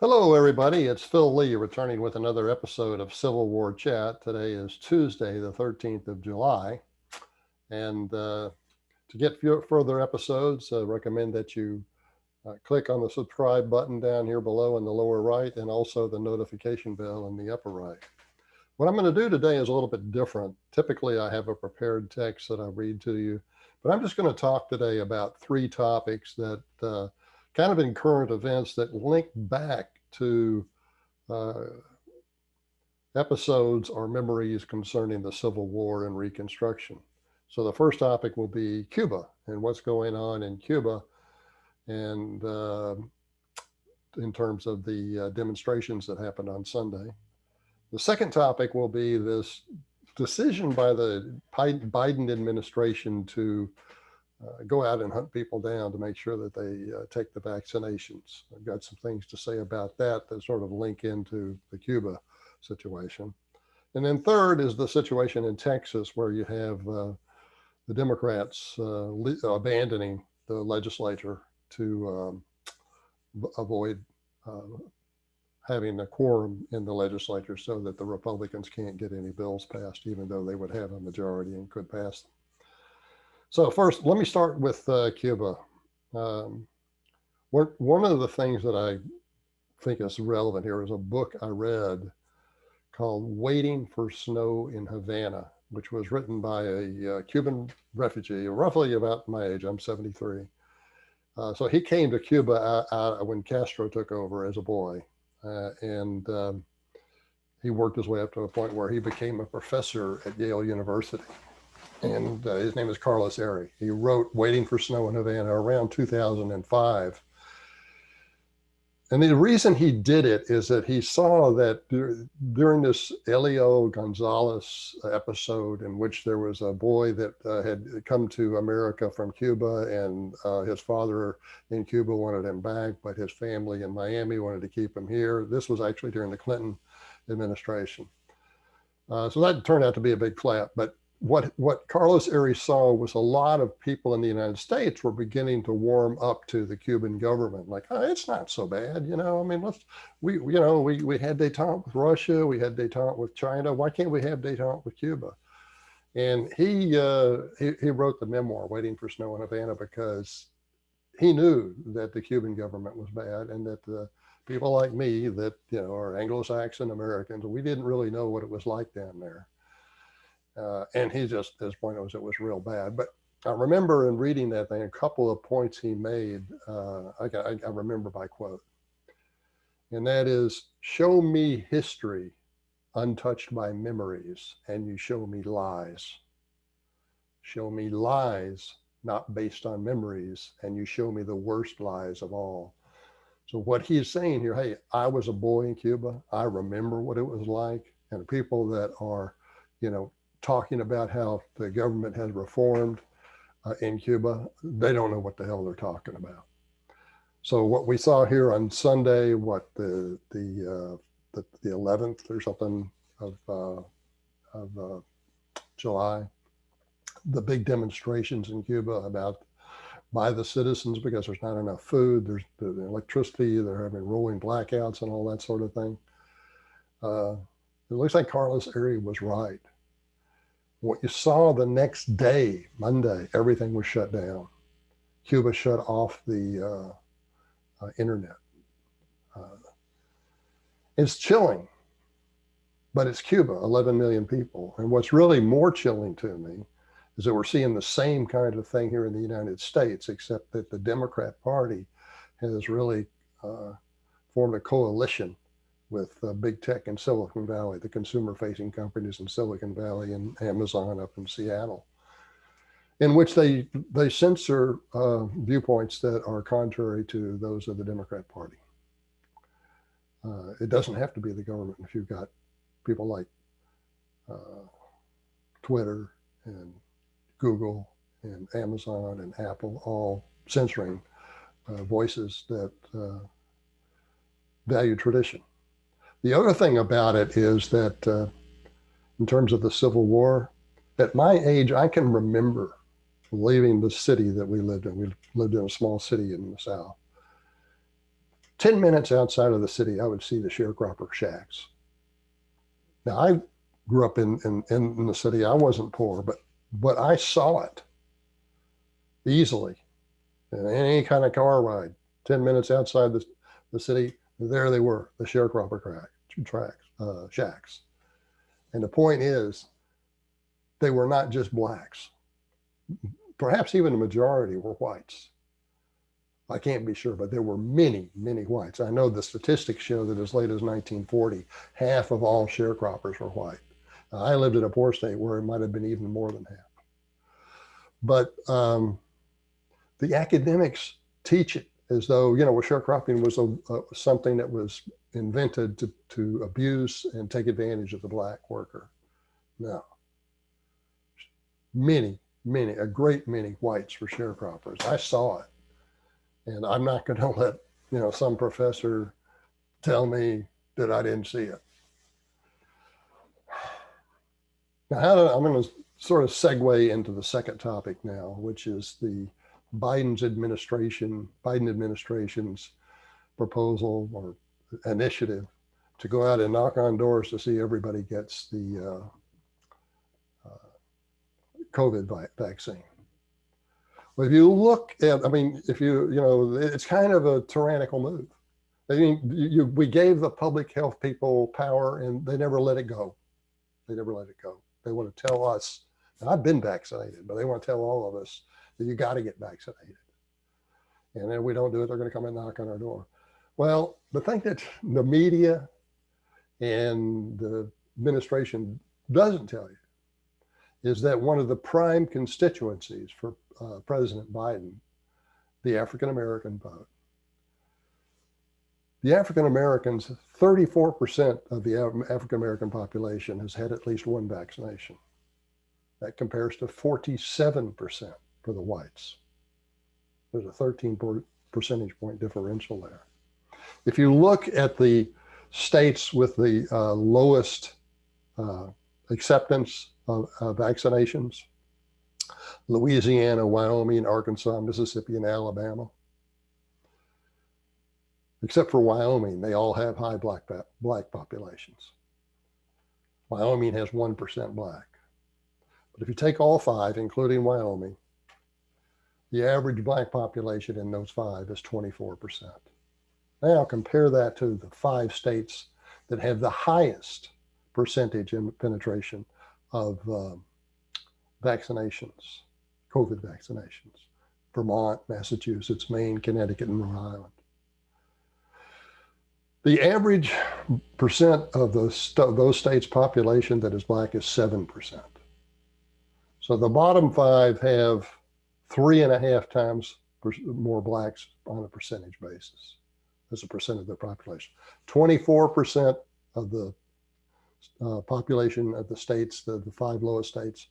Hello, everybody. It's Phil Lee returning with another episode of Civil War Chat. Today is Tuesday, the 13th of July. And to get further episodes, I recommend that you click on the subscribe button down here below in the lower right and also the notification bell in the upper right. What I'm going to do today is a little bit different. Typically, I have a prepared text that I read to you, but I'm just going to talk today about three topics that kind of in current events that link back to episodes or memories concerning the Civil War and Reconstruction. So the first topic will be Cuba and what's going on in Cuba, and in terms of the demonstrations that happened on Sunday. The second topic will be this decision by the Biden administration to go out and hunt people down to make sure that they take the vaccinations. I've got some things to say about that that sort of link into the Cuba situation. And then third is the situation in Texas, where you have the Democrats abandoning the legislature to avoid having a quorum in the legislature so that the Republicans can't get any bills passed, even though they would have a majority and could pass them. So first, let me start with Cuba. One of the things that I think is relevant here is a book I read called Waiting for Snow in Havana, which was written by a Cuban refugee, roughly about my age. I'm 73. So he came to Cuba when Castro took over as a boy. And he worked his way up to a point where he became a professor at Yale University. And his name is Carlos Eyre. He wrote Waiting for Snow in Havana around 2005. And the reason he did it is that he saw that during this Elio Gonzalez episode, in which there was a boy that had come to America from Cuba, and his father in Cuba wanted him back, but his family in Miami wanted to keep him here. This was actually during the Clinton administration. So that turned out to be a big flap. But what Carlos Eyre saw was a lot of people in the United States were beginning to warm up to the Cuban government. Like, oh, it's not so bad, you know. I mean, we had détente with Russia, we had détente with China. Why can't we have détente with Cuba? And he wrote the memoir Waiting for Snow in Havana because he knew that the Cuban government was bad, and that the people like me that are Anglo-Saxon Americans, we didn't really know what it was like down there. And his point was it was real bad. But I remember in reading that thing, a couple of points he made, I remember by quote. And that is, show me history untouched by memories, and you show me lies. Show me lies not based on memories, and you show me the worst lies of all. So what he's saying here, hey, I was a boy in Cuba. I remember what it was like. And the people that are, talking about how the government has reformed in Cuba, they don't know what the hell they're talking about. So what we saw here on Sunday, the 11th or something of July, the big demonstrations in Cuba by the citizens because there's not enough food, there's the electricity, they're having rolling blackouts and all that sort of thing. It looks like Carlos Eyre was right. What you saw the next day, Monday, everything was shut down. Cuba shut off the internet. It's chilling, but it's Cuba, 11 million people. And what's really more chilling to me is that we're seeing the same kind of thing here in the United States, except that the Democrat Party has really formed a coalition with big tech in Silicon Valley, the consumer-facing companies in Silicon Valley and Amazon up in Seattle, in which they censor viewpoints that are contrary to those of the Democrat Party. It doesn't have to be the government if you've got people like Twitter and Google and Amazon and Apple all censoring voices that value tradition. The other thing about it is that in terms of the Civil War, at my age, I can remember leaving the city that we lived in. We lived in a small city in the South. 10 minutes outside of the city, I would see the sharecropper shacks. Now, I grew up in the city. I wasn't poor, but I saw it easily. And any kind of car ride, 10 minutes outside the city, there they were, the sharecropper shacks. And the point is, they were not just blacks. Perhaps even the majority were whites. I can't be sure, but there were many, many whites. I know the statistics show that as late as 1940, half of all sharecroppers were white. I lived in a poor state where it might have been even more than half. But the academics teach it as though, sharecropping was something that was invented to abuse and take advantage of the black worker. No. A great many whites were sharecroppers. I saw it. And I'm not going to let, some professor tell me that I didn't see it. Now, I'm going to sort of segue into the second topic now, which is the Biden administration's proposal or initiative to go out and knock on doors to see everybody gets the COVID vaccine. But if you look at, it's kind of a tyrannical move. I mean, we gave the public health people power and they never let it go. They never let it go. They want to tell us, and I've been vaccinated, but they want to tell all of us that you got to get vaccinated. And then we don't do it, they're going to come and knock on our door. Well, the thing that the media and the administration doesn't tell you is that one of the prime constituencies for President Biden, the African-American vote. The African-Americans, 34% of the African-American population has had at least one vaccination. That compares to 47% for the whites. There's a 13 percentage point differential there. If you look at the states with the lowest acceptance of vaccinations, Louisiana, Wyoming, Arkansas, Mississippi, and Alabama. Except for Wyoming, they all have high black populations. Wyoming has 1% black. But if you take all five, including Wyoming, the average black population in those five is 24%. Now compare that to the 5 states that have the highest percentage in penetration of vaccinations, COVID vaccinations: Vermont, Massachusetts, Maine, Connecticut, and Rhode Island. The average percent of those states' population that is black is 7%. So the bottom 5 have 3.5 times more blacks on a percentage basis as a percent of their population. 24% of the population of the states, the 5 lowest states,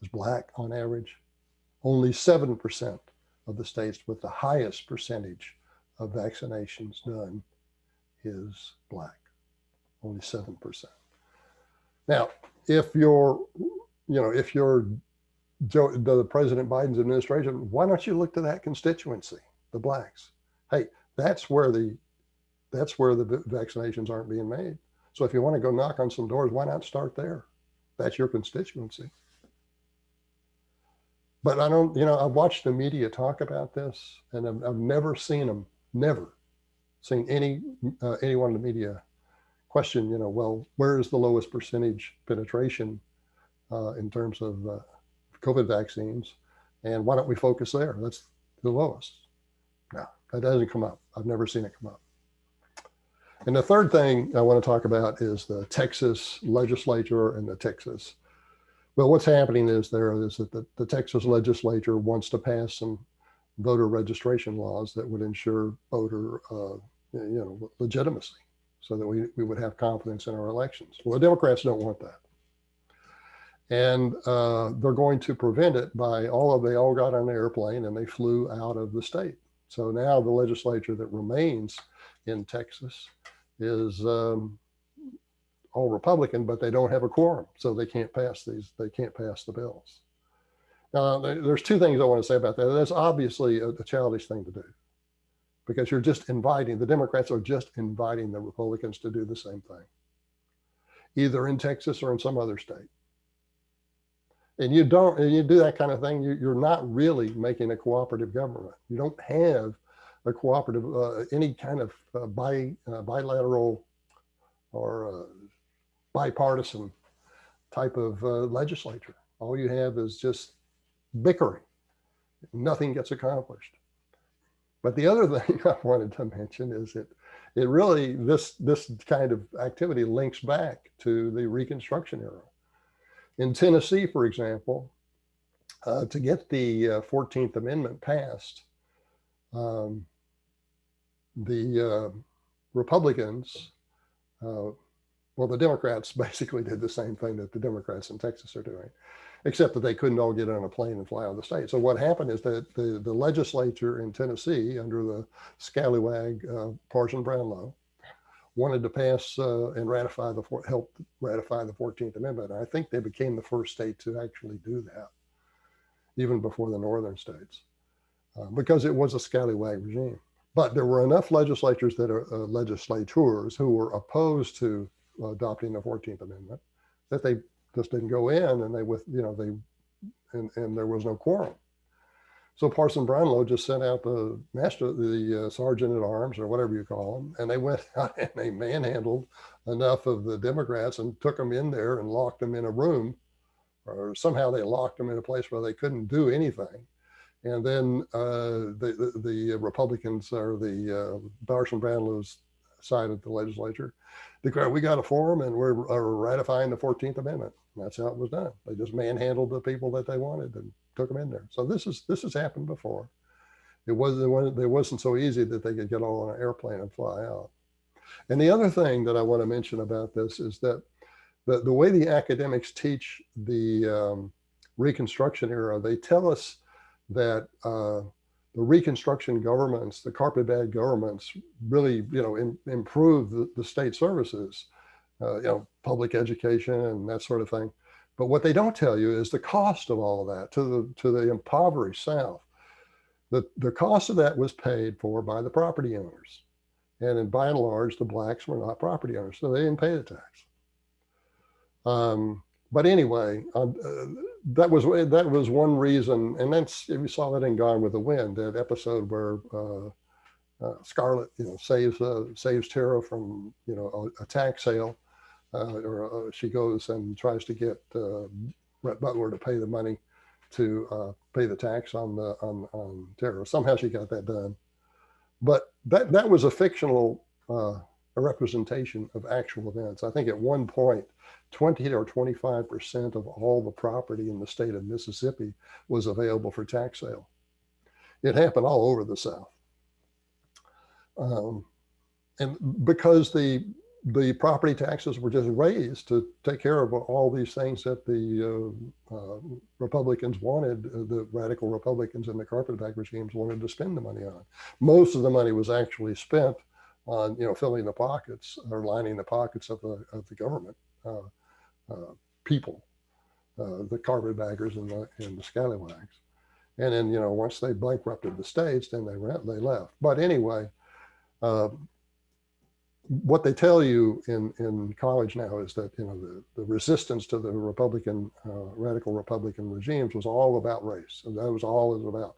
is black on average. Only 7% of the states with the highest percentage of vaccinations done is black. Only 7%. Now, if you're the President Biden's administration, why don't you look to that constituency, the blacks? Hey, that's where the vaccinations aren't being made. So if you want to go knock on some doors, why not start there? That's your constituency. But I've watched the media talk about this, and I've never seen anyone in the media question, well, where is the lowest percentage penetration in terms of COVID vaccines, and why don't we focus there? That's the lowest. No, that doesn't come up. I've never seen it come up. And the third thing I want to talk about is the Texas legislature and the Texas. Well, what's happening is that the Texas legislature wants to pass some voter registration laws that would ensure voter legitimacy, so that we would have confidence in our elections. Well, the Democrats don't want that. And they're going to prevent it by they all got on an airplane and they flew out of the state. So now the legislature that remains in Texas is all Republican, but they don't have a quorum, so they can't pass the bills. Now, there's 2 things I want to say about that. That's obviously a childish thing to do. because you're just inviting, the Democrats are just inviting the Republicans to do the same thing, either in Texas or in some other state. And you do that kind of thing, you're not really making a cooperative government. You don't have a cooperative, any kind of bilateral or bipartisan type of legislature. All you have is just bickering. Nothing gets accomplished. But the other thing I wanted to mention is that it really, this kind of activity links back to the Reconstruction era. In Tennessee, for example, to get the 14th Amendment passed, the Republicans, well, the Democrats basically did the same thing that the Democrats in Texas are doing, except that they couldn't all get on a plane and fly out of the state. So what happened is that the legislature in Tennessee, under the scallywag Parson Brownlow, wanted to pass and help ratify the 14th Amendment. And I think they became the first state to actually do that, even before the northern states, because it was a scallywag regime. But there were enough legislators who were opposed to adopting the 14th Amendment that they just didn't go in, and and there was no quorum. So Parson Brownlow just sent out the sergeant at arms, or whatever you call them, and they went out and they manhandled enough of the Democrats and took them in there and locked them in a room, or somehow they locked them in a place where they couldn't do anything. And then the Republicans, or the Parson Brownlow's side of the legislature, declared, we got a forum and we're ratifying the 14th Amendment. And that's how it was done. They just manhandled the people that they wanted and took them in there. So this has happened before. It wasn't so easy that they could get all on an airplane and fly out. And the other thing that I want to mention about this is that the way the academics teach the Reconstruction era, they tell us that the Reconstruction governments, the carpetbag governments, really improved the state services, public education and that sort of thing. But what they don't tell you is the cost of all of that to the impoverished South. The cost of that was paid for by the property owners. And by and large, the blacks were not property owners, so they didn't pay the tax. But anyway, that was one reason, and that's, we saw that in Gone with the Wind, that episode where Scarlett, saves Tara from a tax sale. She goes and tries to get Rhett Butler to pay the money to pay the tax on Tara. Somehow she got that done, but that was a fictional representation of actual events. I think at one point, 20 or 25% of all the property in the state of Mississippi was available for tax sale. It happened all over the South, and because the property taxes were just raised to take care of all these things that the Republicans wanted, the radical Republicans and the carpetbag regimes wanted to spend the money on. Most of the money was actually spent on filling the pockets or lining the pockets of the government people, the carpetbaggers and the scallywags. And then once they bankrupted the states, then they left. But anyway. What they tell you in college now is that the resistance to the radical Republican regimes was all about race, and that was all it was about.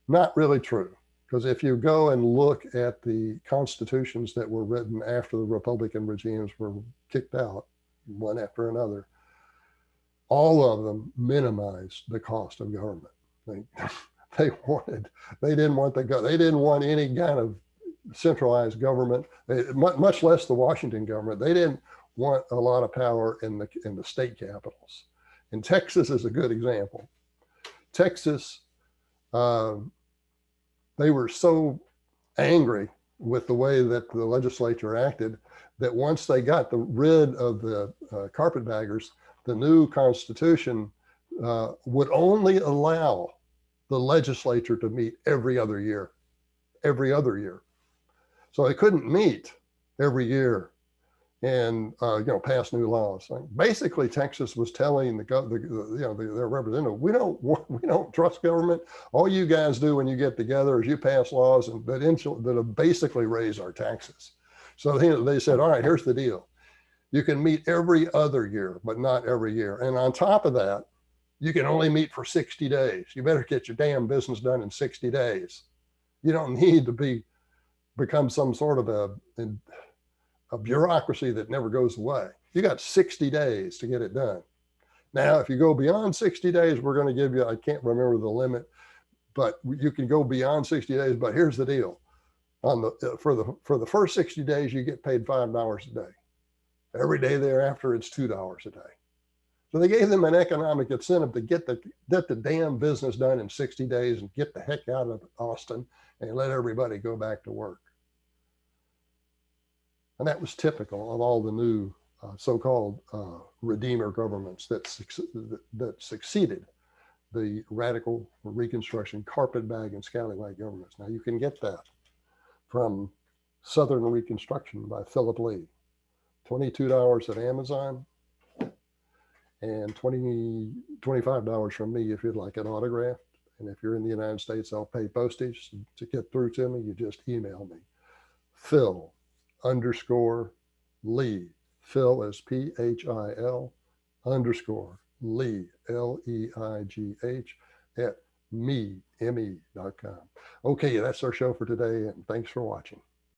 Not really true, because if you go and look at the constitutions that were written after the Republican regimes were kicked out, one after another, all of them minimized the cost of government. They didn't want any kind of centralized government, much less the Washington government. They didn't want a lot of power in the state capitals. And Texas is a good example. Texas, they were so angry with the way that the legislature acted that once they got rid of the carpetbaggers, the new constitution would only allow the legislature to meet every other year. So they couldn't meet every year and pass new laws. Like basically, Texas was telling their representative, we don't trust government. All you guys do when you get together is you pass laws that basically raise our taxes. So they said, all right, here's the deal. You can meet every other year, but not every year. And on top of that, you can only meet for 60 days. You better get your damn business done in 60 days. You don't need to become some sort of a bureaucracy that never goes away. You got 60 days to get it done. Now, if you go beyond 60 days, we're going to give you, I can't remember the limit, but you can go beyond 60 days. But here's the deal. For the first 60 days, you get paid $5 a day. Every day thereafter, it's $2 a day. So they gave them an economic incentive to get the damn business done in 60 days and get the heck out of Austin and let everybody go back to work. And that was typical of all the new so-called Redeemer governments that succeeded the radical Reconstruction carpetbag and scallywag governments. Now you can get that from Southern Reconstruction by Philip Lee. $22 at Amazon and $25 from me if you'd like it autographed. And if you're in the United States, I'll pay postage. To get through to me, you just email me. Phil_Lee. Phil is PHIL_Lee, LEIGH at me.com. Okay, that's our show for today, and thanks for watching.